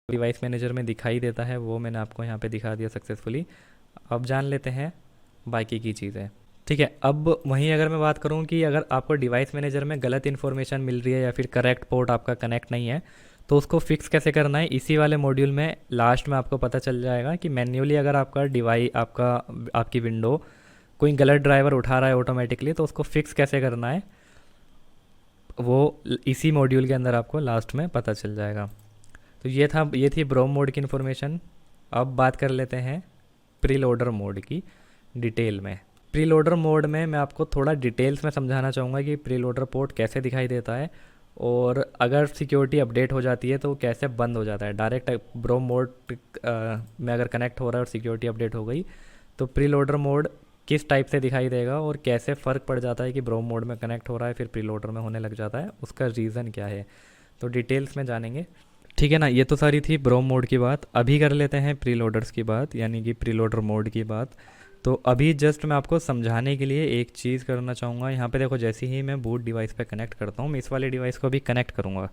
Device manager में दिखाई देता है वो मैंने आपको यहाँ पे दिखा दिया सक्सेसफुली। अब जान लेते हैं बाकी की चीज़ें। ठीक है, अब वहीं अगर मैं बात करूँ कि अगर आपको डिवाइस मैनेजर में गलत इन्फॉर्मेशन मिल रही है या फिर करेक्ट पोर्ट आपका कनेक्ट नहीं है, तो उसको फिक्स कैसे करना है, इसी वाले मॉड्यूल में लास्ट में आपको पता चल जाएगा कि मैन्युअली अगर आपका डिवाइस आपकी विंडो कोई गलत ड्राइवर उठा रहा है ऑटोमेटिकली, तो उसको फिक्स कैसे करना है वो इसी मॉड्यूल के अंदर आपको लास्ट में पता चल जाएगा। तो ये थी ब्रोम मोड की इन्फॉर्मेशन। अब बात कर लेते हैं प्री लोडर मोड की डिटेल में। प्री लोडर मोड में मैं आपको थोड़ा डिटेल्स में समझाना चाहूँगा कि प्री लोडर पोर्ट कैसे दिखाई देता है, और अगर सिक्योरिटी अपडेट हो जाती है तो वो कैसे बंद हो जाता है। डायरेक्ट ब्रोम मोड में अगर कनेक्ट हो रहा है और सिक्योरिटी अपडेट हो गई तो प्री लोडर मोड किस टाइप से दिखाई देगा और कैसे फ़र्क पड़ जाता है कि ब्रोम मोड में कनेक्ट हो रहा है फिर प्री लोडर में होने लग जाता है, उसका रीज़न क्या है, तो डिटेल्स में जानेंगे। ठीक है ना, ये तो सारी थी ब्रोम मोड की बात। अभी कर लेते हैं प्री लोडर्स की बात, यानी कि प्री लोडर मोड की बात। तो अभी जस्ट मैं आपको समझाने के लिए एक चीज़ करना चाहूँगा। यहाँ पे देखो, जैसे ही मैं बूट डिवाइस पे कनेक्ट करता हूँ, मैं इस वाले डिवाइस को भी कनेक्ट करूँगा।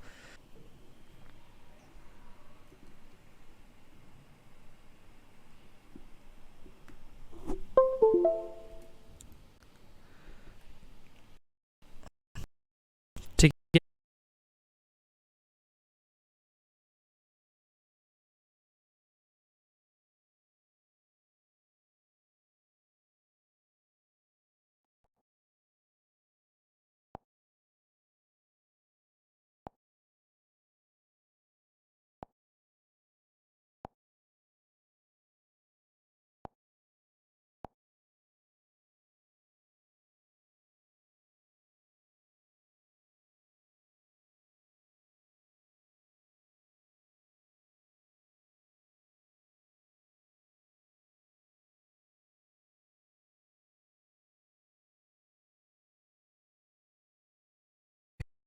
ठीक है,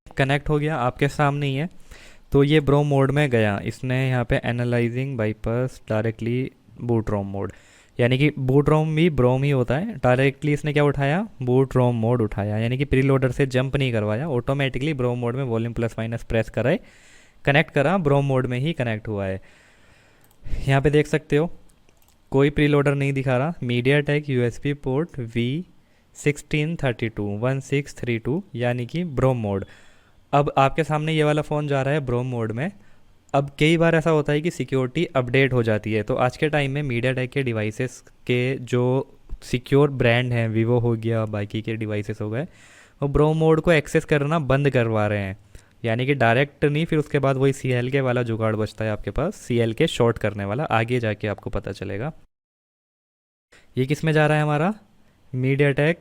कनेक्ट हो गया, आपके सामने ही है। तो ये ब्रोम मोड में गया, इसने यहाँ पे एनालाइजिंग बाईपास डायरेक्टली बूट रोम मोड, यानी कि बूट रोम भी ब्रोम ही होता है। डायरेक्टली इसने क्या उठाया, बूट रोम मोड उठाया, यानी कि प्री लोडर से जंप नहीं करवाया, ऑटोमेटिकली ब्रोम मोड में वॉल्यूम प्लस माइनस प्रेस कराए, कनेक्ट करा, ब्रोम मोड में ही कनेक्ट हुआ है। यहाँ पे देख सकते हो कोई प्री लोडर नहीं दिखा रहा। Media take USB port V1632 यानी कि ब्रोम मोड। अब आपके सामने ये वाला फ़ोन जा रहा है ब्रोम मोड में। अब कई बार ऐसा होता है कि सिक्योरिटी अपडेट हो जाती है, तो आज के टाइम में मीडिया टेक के डिवाइसेस के जो सिक्योर ब्रांड हैं, वीवो हो गया, बाकी के डिवाइसेस हो गए, वो ब्रोम मोड को एक्सेस करना बंद करवा रहे हैं। यानी कि डायरेक्ट नहीं, फिर उसके बाद वही CLK वाला जुगाड़ बचता है आपके पास, CLK शॉर्ट करने वाला, आगे जाके आपको पता चलेगा। ये किस में जा रहा है हमारा, MediaTek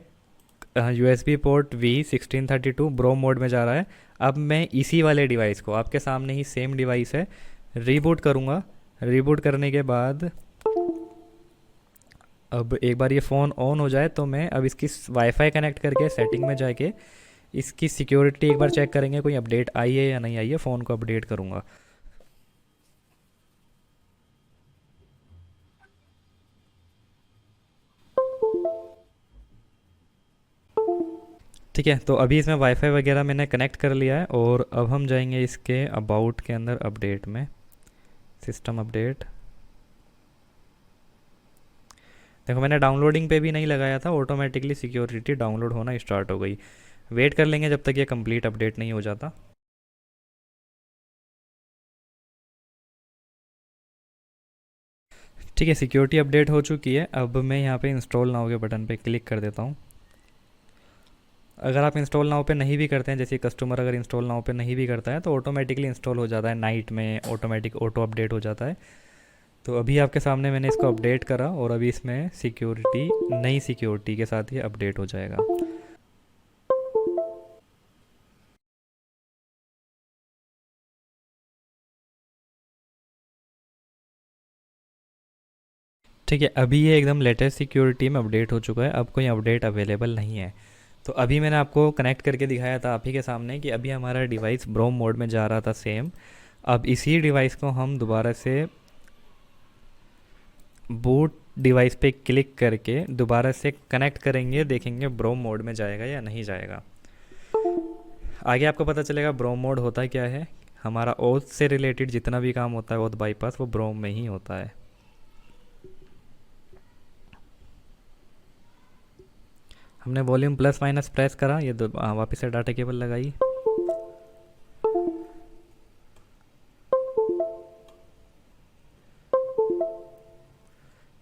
USB port V1632 BROM mode में जा रहा है। अब मैं इसी वाले डिवाइस को, आपके सामने ही सेम डिवाइस है, रीबूट करूँगा। रीबूट करने के बाद अब एक बार ये फ़ोन ऑन हो जाए तो मैं अब इसकी वाईफाई कनेक्ट करके सेटिंग में जाके इसकी सिक्योरिटी एक बार चेक करेंगे, कोई अपडेट आई है या नहीं आई है, फ़ोन को अपडेट करूँगा। ठीक है, तो अभी इसमें वाईफाई वगैरह मैंने कनेक्ट कर लिया है, और अब हम जाएंगे इसके अबाउट के अंदर अपडेट में, सिस्टम अपडेट। देखो, मैंने डाउनलोडिंग पे भी नहीं लगाया था, ऑटोमेटिकली सिक्योरिटी डाउनलोड होना स्टार्ट हो गई। वेट कर लेंगे जब तक ये कंप्लीट अपडेट नहीं हो जाता। ठीक है, सिक्योरिटी अपडेट हो चुकी है। अब मैं यहाँ पे इंस्टॉल नाउ के बटन पे क्लिक कर देता हूँ। अगर आप इंस्टॉल नाउ पे नहीं भी करते हैं, जैसे कस्टमर अगर इंस्टॉल नाउ पे नहीं भी करता है, तो ऑटोमेटिकली इंस्टॉल हो जाता है, नाइट में ऑटोमेटिक ऑटो अपडेट हो जाता है। तो अभी आपके सामने मैंने इसको अपडेट करा, और अभी इसमें सिक्योरिटी नई सिक्योरिटी के साथ ये अपडेट हो जाएगा। ठीक है, अभी ये एकदम लेटेस्ट सिक्योरिटी में अपडेट हो चुका है, अब कोई अपडेट अवेलेबल नहीं है। तो अभी मैंने आपको कनेक्ट करके दिखाया था आप ही के सामने कि अभी हमारा डिवाइस ब्रोम मोड में जा रहा था सेम। अब इसी डिवाइस को हम दोबारा से बूट डिवाइस पे क्लिक करके दोबारा से कनेक्ट करेंगे, देखेंगे ब्रोम मोड में जाएगा या नहीं जाएगा। आगे आपको पता चलेगा ब्रोम मोड होता क्या है। हमारा ओथ से रिलेटेड जितना भी काम होता है ओथ बाईपास वो ब्रोम में ही होता है। हमने वॉल्यूम प्लस माइनस प्रेस करा, ये वापस से डाटा केबल लगाई।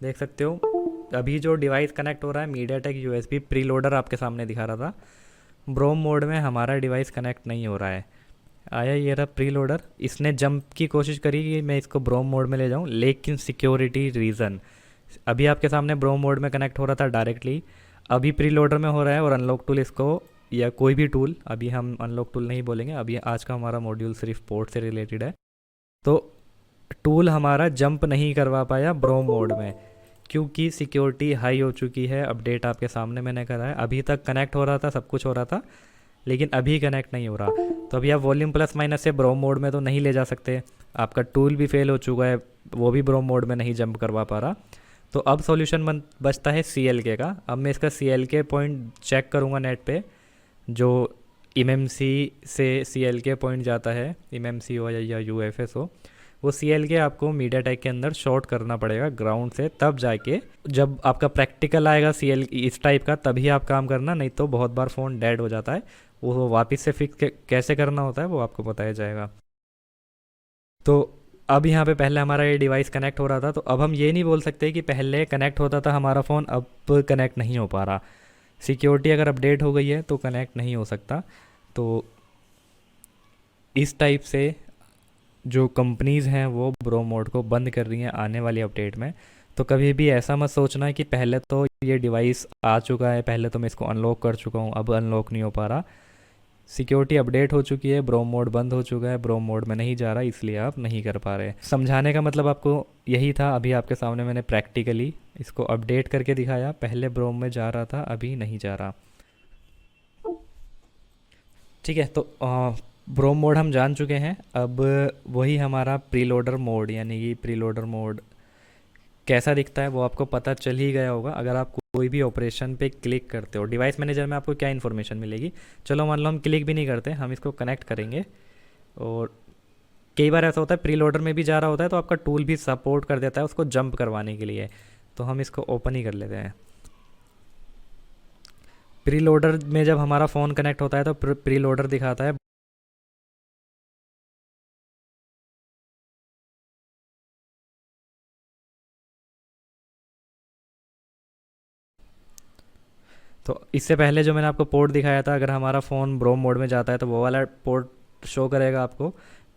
देख सकते हो अभी जो डिवाइस कनेक्ट हो रहा है मीडियाटेक यूएसबी प्रीलोडर आपके सामने दिखा रहा था, ब्रोम मोड में हमारा डिवाइस कनेक्ट नहीं हो रहा है। आया ये रहा प्रीलोडर, इसने जंप की कोशिश करी कि मैं इसको ब्रोम मोड में ले जाऊं, लेकिन सिक्योरिटी रीज़न, अभी आपके सामने ब्रोम मोड में कनेक्ट हो रहा था डायरेक्टली, अभी प्रीलोडर में हो रहा है और अनलॉक टूल इसको, या कोई भी टूल, अभी हम अनलॉक टूल नहीं बोलेंगे, अभी आज का हमारा मॉड्यूल सिर्फ पोर्ट से रिलेटेड है, तो टूल हमारा जंप नहीं करवा पाया ब्रोम मोड में क्योंकि सिक्योरिटी हाई हो चुकी है। अपडेट आपके सामने मैंने करा है, अभी तक कनेक्ट हो रहा था, सब कुछ हो रहा था, लेकिन अभी कनेक्ट नहीं हो रहा। तो अभी आप वॉल्यूम प्लस माइनस से ब्रोम मोड में तो नहीं ले जा सकते, आपका टूल भी फेल हो चुका है, वो भी ब्रोम मोड में नहीं जंप करवा पा रहा। तो अब सॉल्यूशन बचता है CLK का। अब मैं इसका CLK पॉइंट चेक करूँगा नेट पे, जो MMC से CLK पॉइंट जाता है, MMC हो या UFS हो, वो CLK आपको मीडियाटेक के अंदर शॉर्ट करना पड़ेगा ग्राउंड से, तब जाके जब आपका प्रैक्टिकल आएगा CL इस टाइप का तभी आप काम करना, नहीं तो बहुत बार फ़ोन डेड हो जाता है। वो वापस से फिक्स कैसे करना होता है वो आपको बताया जाएगा। तो अब यहाँ पे पहले हमारा ये डिवाइस कनेक्ट हो रहा था, तो अब हम ये नहीं बोल सकते कि पहले कनेक्ट होता था हमारा फ़ोन, अब कनेक्ट नहीं हो पा रहा। सिक्योरिटी अगर अपडेट हो गई है तो कनेक्ट नहीं हो सकता। तो इस टाइप से जो कंपनीज़ हैं वो ब्रो मोड को बंद कर रही हैं आने वाली अपडेट में। तो कभी भी ऐसा मत सोचना कि पहले तो ये डिवाइस आ चुका है, पहले तो मैं इसको अनलॉक कर चुका हूँ, अब अनलॉक नहीं हो पा रहा। सिक्योरिटी अपडेट हो चुकी है, ब्रोम मोड बंद हो चुका है, ब्रोम मोड में नहीं जा रहा, इसलिए आप नहीं कर पा रहे। समझाने का मतलब आपको यही था। अभी आपके सामने मैंने प्रैक्टिकली इसको अपडेट करके दिखाया, पहले ब्रोम में जा रहा था, अभी नहीं जा रहा। ठीक है, तो ब्रोम मोड हम जान चुके हैं। अब वही हमारा प्रीलोडर मोड, यानी कि प्रीलोडर मोड कैसा दिखता है वो आपको पता चल ही गया होगा। अगर आप कोई भी ऑपरेशन पे क्लिक करते हो, डिवाइस मैनेजर में आपको क्या इन्फॉर्मेशन मिलेगी, चलो मान लो हम क्लिक भी नहीं करते, हम इसको कनेक्ट करेंगे, और कई बार ऐसा होता है प्रीलोडर में भी जा रहा होता है तो आपका टूल भी सपोर्ट कर देता है उसको जंप करवाने के लिए, तो हम इसको ओपन ही कर लेते हैं। प्रीलोडर में जब हमारा फ़ोन कनेक्ट होता है तो प्रीलोडर दिखाता है। तो इससे पहले जो मैंने आपको पोर्ट दिखाया था, अगर हमारा फ़ोन ब्रोम मोड में जाता है तो वो वाला पोर्ट शो करेगा आपको,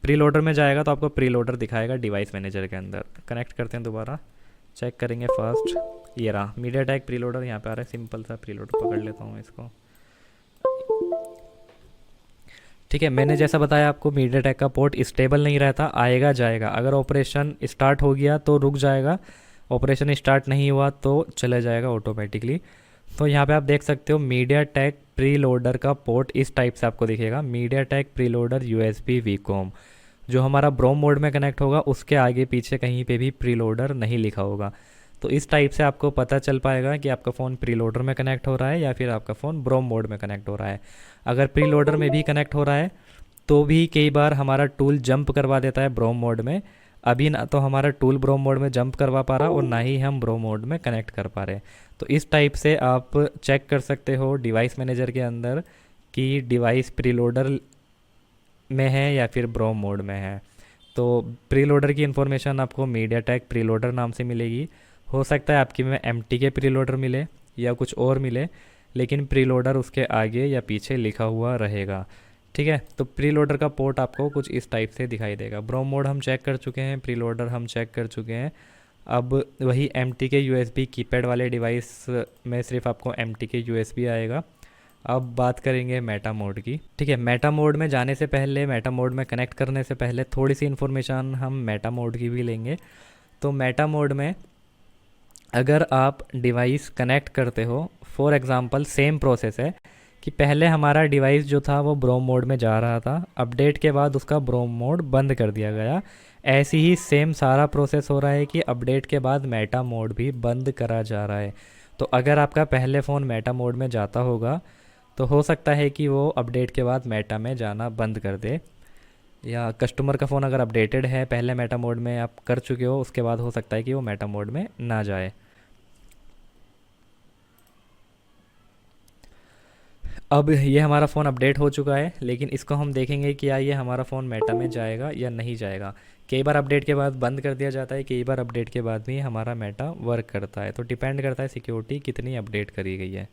प्रीलोडर में जाएगा तो आपको प्रीलोडर दिखाएगा डिवाइस मैनेजर के अंदर। कनेक्ट करते हैं दोबारा, चेक करेंगे फर्स्ट, ये रहा मीडियाटेक प्रीलोडर यहाँ पे आ रहा है, सिंपल सा प्रीलोडर पकड़ लेता हूँ इसको। ठीक है, मैंने जैसा बताया आपको मीडियाटेक का पोर्ट स्टेबल नहीं रहता, आएगा जाएगा, अगर ऑपरेशन स्टार्ट हो गया तो रुक जाएगा, ऑपरेशन स्टार्ट नहीं हुआ तो चला जाएगा ऑटोमेटिकली। तो यहाँ पे आप देख सकते हो मीडियाटेक प्रीलोडर का पोर्ट इस टाइप से आपको दिखेगा, मीडियाटेक प्रीलोडर USB वीकॉम। जो हमारा ब्रोम मोड में कनेक्ट होगा उसके आगे पीछे कहीं पे भी प्रीलोडर नहीं लिखा होगा। तो इस टाइप से आपको पता चल पाएगा कि आपका फ़ोन प्रीलोडर में कनेक्ट हो रहा है या फिर आपका फ़ोन ब्रोम मोड में कनेक्ट हो रहा है। अगर प्रीलोडर में भी कनेक्ट हो रहा है तो भी कई बार हमारा टूल जंप करवा देता है ब्रोम मोड में। अभी ना तो हमारा टूल ब्रोम मोड में जंप करवा पा रहा और ना ही हम ब्रोम मोड में कनेक्ट कर पा रहे। तो इस टाइप से आप चेक कर सकते हो डिवाइस मैनेजर के अंदर कि डिवाइस प्रीलोडर में है या फिर ब्रोम मोड में है। तो प्रीलोडर की इन्फॉर्मेशन आपको मीडियाटेक प्रीलोडर नाम से मिलेगी। हो सकता है आपकी में MTK प्रीलोडर मिले या कुछ और मिले, लेकिन प्रीलोडर उसके आगे या पीछे लिखा हुआ रहेगा। ठीक है, तो प्रीलोडर का पोर्ट आपको कुछ इस टाइप से दिखाई देगा। ब्रोम मोड हम चेक कर चुके हैं, प्रीलोडर हम चेक कर चुके हैं। अब वही MTK USB कीपैड वाले डिवाइस में सिर्फ आपको MTK USB आएगा। अब बात करेंगे मेटा मोड की। ठीक है, मेटा मोड में जाने से पहले, मेटा मोड में कनेक्ट करने से पहले थोड़ी सी इन्फॉर्मेशन हम मेटा मोड की भी लेंगे। तो मेटा मोड में अगर आप डिवाइस कनेक्ट करते हो, फॉर एग्ज़ाम्पल सेम प्रोसेस है कि पहले हमारा डिवाइस जो था वो ब्रोम मोड में जा रहा था, अपडेट के बाद उसका ब्रोम मोड बंद कर दिया गया। ऐसी ही सेम सारा प्रोसेस हो रहा है कि अपडेट के बाद मेटा मोड भी बंद करा जा रहा है। तो अगर आपका पहले फ़ोन मेटा मोड में जाता होगा तो हो सकता है कि वो अपडेट के बाद मेटा में जाना बंद कर दे, या कस्टमर का फ़ोन अगर अपडेटेड है, पहले मेटा मोड में आप कर चुके हो, उसके बाद हो सकता है कि वो मेटा मोड में ना जाए। अब ये हमारा फ़ोन अपडेट हो चुका है, लेकिन इसको हम देखेंगे कि क्या ये हमारा फ़ोन मेटा में जाएगा या नहीं जाएगा। कई बार अपडेट के बाद बंद कर दिया जाता है, कई बार अपडेट के बाद भी हमारा मेटा वर्क करता है, तो डिपेंड करता है सिक्योरिटी कितनी अपडेट करी गई है।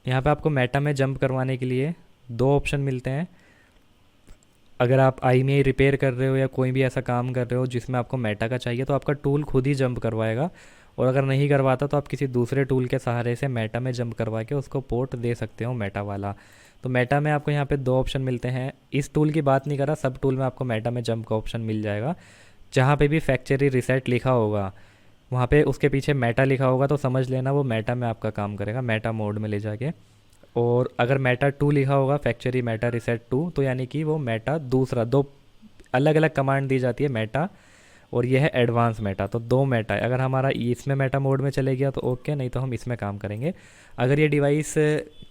यहाँ पे आपको मेटा में जंप करवाने के लिए दो ऑप्शन मिलते हैं। अगर आप आई में रिपेयर कर रहे हो या कोई भी ऐसा काम कर रहे हो जिसमें आपको मेटा का चाहिए, तो आपका टूल खुद ही जंप करवाएगा। और अगर नहीं करवाता तो आप किसी दूसरे टूल के सहारे से मेटा में जंप करवा के उसको पोर्ट दे सकते हो मेटा वाला। तो मेटा में आपको यहाँ पे दो ऑप्शन मिलते हैं। इस टूल की बात नहीं कर रहा, सब टूल में आपको मेटा में जंप का ऑप्शन मिल जाएगा। जहाँ पे भी फैक्ट्री रीसेट लिखा होगा, वहाँ पे उसके पीछे मेटा लिखा होगा, तो समझ लेना वो मेटा में आपका काम करेगा, मेटा मोड में ले जाके। और अगर मेटा टू लिखा होगा, फैक्चरी मेटा रिसेट टू, तो यानी कि वो मेटा दूसरा, दो अलग अलग कमांड दी जाती है, मेटा और ये है एडवांस मेटा, तो दो मेटा है। अगर हमारा इसमें मेटा मोड में चले गया तो ओके, नहीं तो हम इसमें काम करेंगे। अगर ये डिवाइस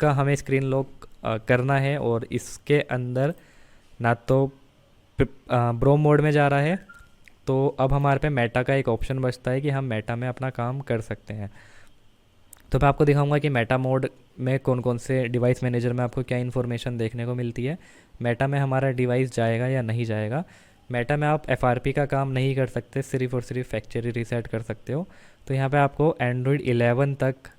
का हमें स्क्रीन लॉक करना है और इसके अंदर ना तो ब्रो मोड में जा रहा है, तो अब हमारे पे मेटा का एक ऑप्शन बचता है कि हम मेटा में अपना काम कर सकते हैं। तो मैं आपको दिखाऊंगा कि मेटा मोड में कौन कौन से डिवाइस मैनेजर में आपको क्या इन्फॉर्मेशन देखने को मिलती है, मेटा में हमारा डिवाइस जाएगा या नहीं जाएगा। मेटा में आप एफआरपी का काम नहीं कर सकते, सिर्फ और सिर्फ फैक्ट्री रीसेट कर सकते हो। तो यहाँ पे आपको एंड्रॉयड 11 तक